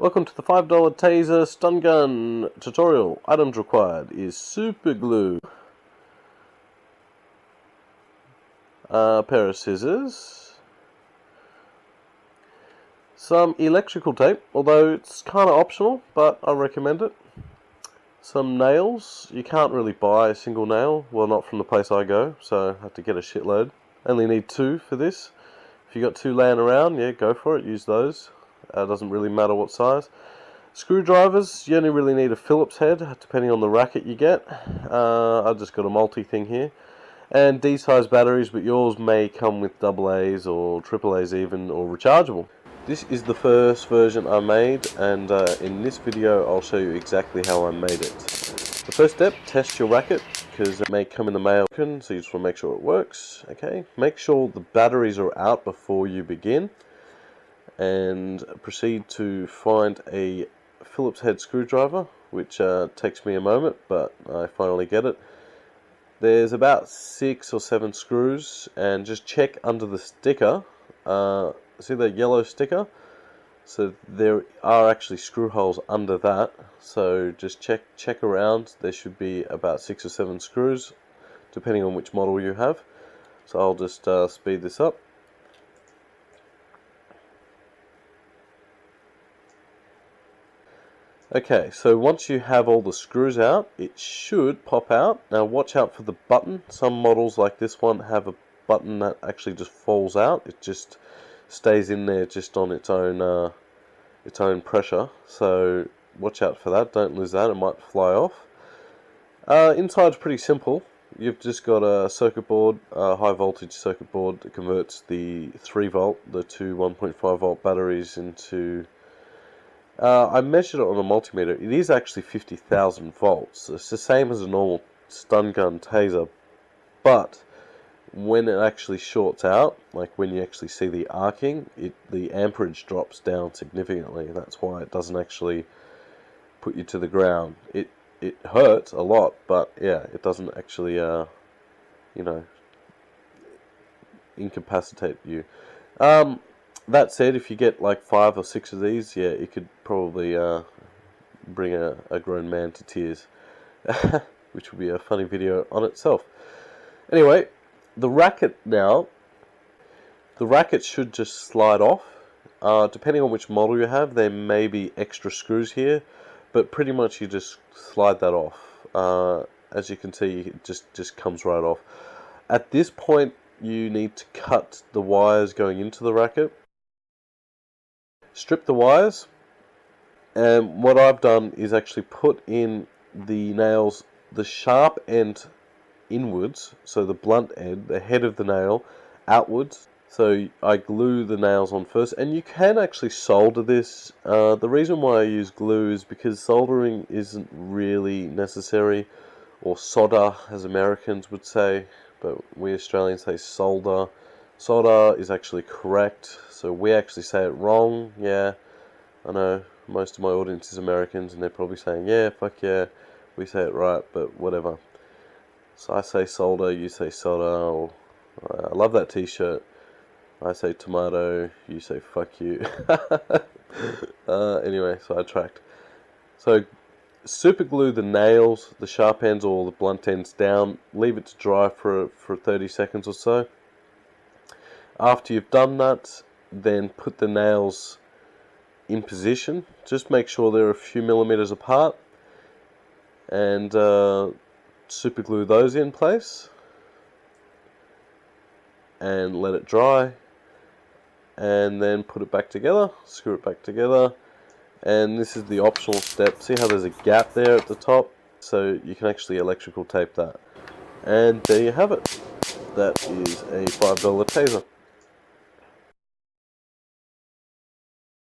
Welcome to the $5 Taser Stun Gun tutorial. Items required is super glue, a pair of scissors, some electrical tape, although it's kind of optional, but I recommend it. Some nails. You can't really buy a single nail, well, not from the place I go, so I have to get a shitload. Only need 2 for this. If you got 2 laying around, yeah, go for it, use those. Doesn't really matter what size. Screwdrivers, you only really need a Phillips head, depending on the racket you get. I've just got a multi thing here. And D-size batteries, but yours may come with AA's or AAA's even, or rechargeable. This is the first version I made, and in this video I'll show you exactly how I made it. The first step, test your racket, because it may come in the mail, so you just want to make sure it works. Okay, make sure the batteries are out before you begin, and proceed to find a Phillips head screwdriver, which takes me a moment, but I finally get it. There's about 6 or 7 screws, and just check under the sticker. See the yellow sticker? So there are actually screw holes under that, so just check around. There should be about 6 or 7 screws, depending on which model you have. So I'll just speed this up. Okay, so once you have all the screws out, it should pop out. Now watch out for the button. Some models like this one have a button that actually just falls out. It just stays in there just on its own pressure. So watch out for that. Don't lose that. It might fly off. Inside's pretty simple. You've just got a circuit board, a high voltage circuit board that converts the 3 volt, the two 1.5 volt batteries into... I measured it on a multimeter. It is actually 50,000 volts. It's the same as a normal stun gun taser, but when it actually shorts out, like when you actually see the arcing, the amperage drops down significantly. That's why it doesn't actually put you to the ground. It hurts a lot, but yeah, it doesn't actually incapacitate you. That said, if you get like 5 or 6 of these, yeah, it could probably bring a grown man to tears, which would be a funny video on itself. Anyway, the racket now, the racket should just slide off. Depending on which model you have, there may be extra screws here, but pretty much you just slide that off. As you can see, it just comes right off. At this point, you need to cut the wires going into the racket. Strip the wires, and what I've done is actually put in the nails, the sharp end inwards, so the blunt end, the head of the nail, outwards. So I glue the nails on first, and you can actually solder this. The reason why I use glue is because soldering isn't really necessary, or solder as Americans would say, but we Australians say solder. Solder is actually correct, so we actually say it wrong. Yeah, I know most of my audience is Americans, and they're probably saying, yeah, fuck yeah, we say it right, but whatever. So I say solder, you say solder. I love that t-shirt. I say tomato, you say fuck you. Anyway, so I tracked. So super glue the nails, the sharp ends or the blunt ends down, leave it to dry for 30 seconds or so. After you've done that, then put the nails in position. Just make sure they're a few millimeters apart, and super glue those in place, and let it dry, and then put it back together, screw it back together. And this is the optional step. See how there's a gap there at the top? So you can actually electrical tape that. And there you have it. That is a $5 taser.